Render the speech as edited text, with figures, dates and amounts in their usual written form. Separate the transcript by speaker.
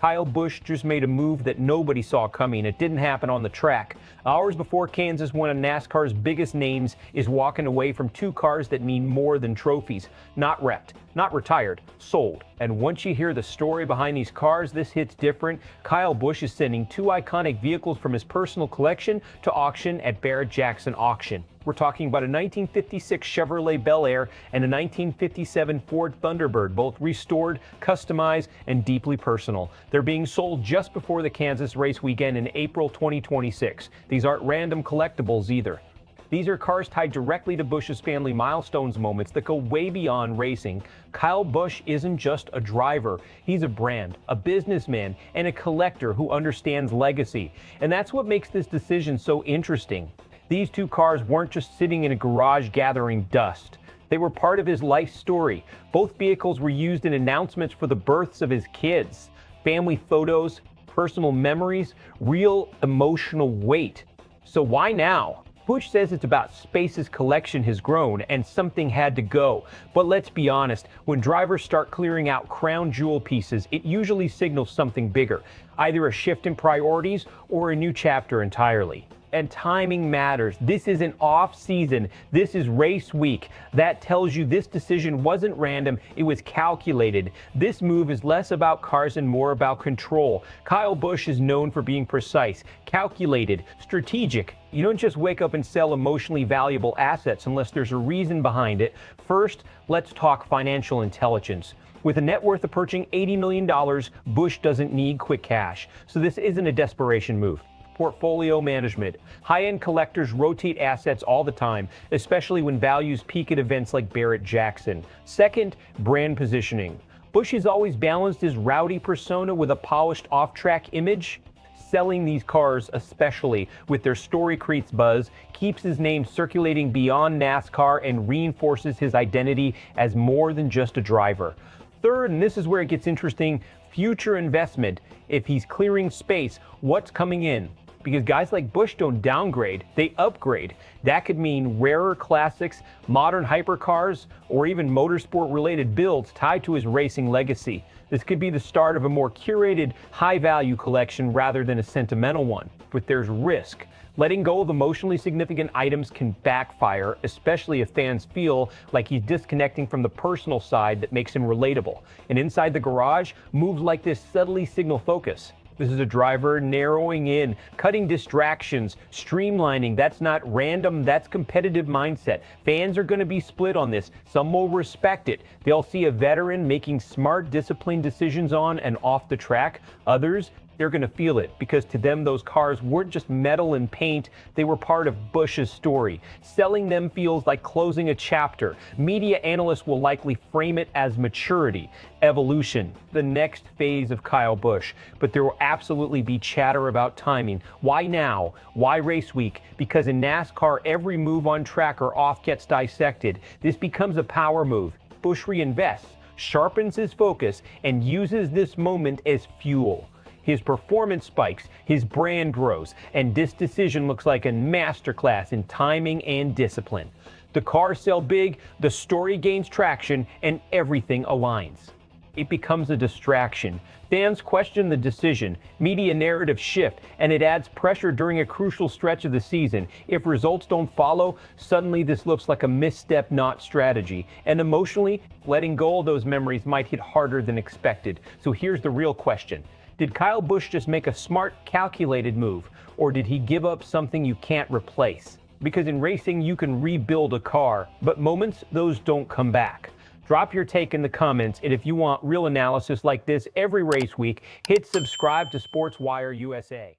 Speaker 1: Kyle Busch just made a move that nobody saw coming. It didn't happen on the track. Hours before Kansas, one of NASCAR's biggest names is walking away from two cars that mean more than trophies. Not wrecked, not retired, sold. And once you hear the story behind these cars, this hits different. Kyle Busch is sending two iconic vehicles from his personal collection to auction at Barrett Jackson Auction. We're talking about a 1956 Chevrolet Bel Air and a 1957 Ford Thunderbird, both restored, customized, and deeply personal. They're being sold just before the Kansas race weekend in April 2026. These aren't random collectibles either. These are cars tied directly to Busch's family milestones moments that go way beyond racing. Kyle Busch isn't just a driver. He's a brand, a businessman, and a collector who understands legacy. And that's what makes this decision so interesting. These two cars weren't just sitting in a garage gathering dust. They were part of his life story. Both vehicles were used in announcements for the births of his kids, family photos, personal memories, real emotional weight. So why now? Busch says it's about space his collection has grown and something had to go. But let's be honest, when drivers start clearing out crown jewel pieces, it usually signals something bigger, either a shift in priorities or a new chapter entirely. And timing matters. This isn't off season. This is race week. That tells you this decision wasn't random. It was calculated. This move is less about cars and more about control. Kyle Busch is known for being precise, calculated, strategic. You don't just wake up and sell emotionally valuable assets unless there's a reason behind it. First, let's talk financial intelligence. With a net worth approaching $80 million, Busch doesn't need quick cash. So this isn't a desperation move. Portfolio management. High-end collectors rotate assets all the time, especially when values peak at events like Barrett Jackson. Second, brand positioning. Busch has always balanced his rowdy persona with a polished off-track image. Selling these cars, especially with their story creates buzz, keeps his name circulating beyond NASCAR and reinforces his identity as more than just a driver. Third, and this is where it gets interesting, future investment. If he's clearing space, what's coming in? Because guys like Busch don't downgrade, they upgrade. That could mean rarer classics, modern hypercars, or even motorsport-related builds tied to his racing legacy. This could be the start of a more curated, high-value collection rather than a sentimental one. But there's risk. Letting go of emotionally significant items can backfire, especially if fans feel like he's disconnecting from the personal side that makes him relatable. And inside the garage, moves like this subtly signal focus. This is a driver narrowing in, cutting distractions, streamlining. That's not random, that's competitive mindset. Fans are going to be split on this. Some will respect it. They'll see a veteran making smart, disciplined decisions on and off the track. Others, they're going to feel it because to them those cars weren't just metal and paint, they were part of Busch's story. Selling them feels like closing a chapter. Media analysts will likely frame it as maturity, evolution, the next phase of Kyle Busch. But there will absolutely be chatter about timing. Why now? Why race week? Because in NASCAR, every move on track or off gets dissected. This becomes a power move. Busch reinvests, sharpens his focus, and uses this moment as fuel. His performance spikes, his brand grows, and this decision looks like a masterclass in timing and discipline. The cars sell big, the story gains traction, and everything aligns. It becomes a distraction. Fans question the decision, media narrative shift, and it adds pressure during a crucial stretch of the season. If results don't follow, suddenly this looks like a misstep, not strategy. And emotionally, letting go of those memories might hit harder than expected. So here's the real question. Did Kyle Busch just make a smart, calculated move, or did he give up something you can't replace? Because in racing, you can rebuild a car, but moments, those don't come back. Drop your take in the comments, and if you want real analysis like this every race week, hit subscribe to SPORTSWIRE USA.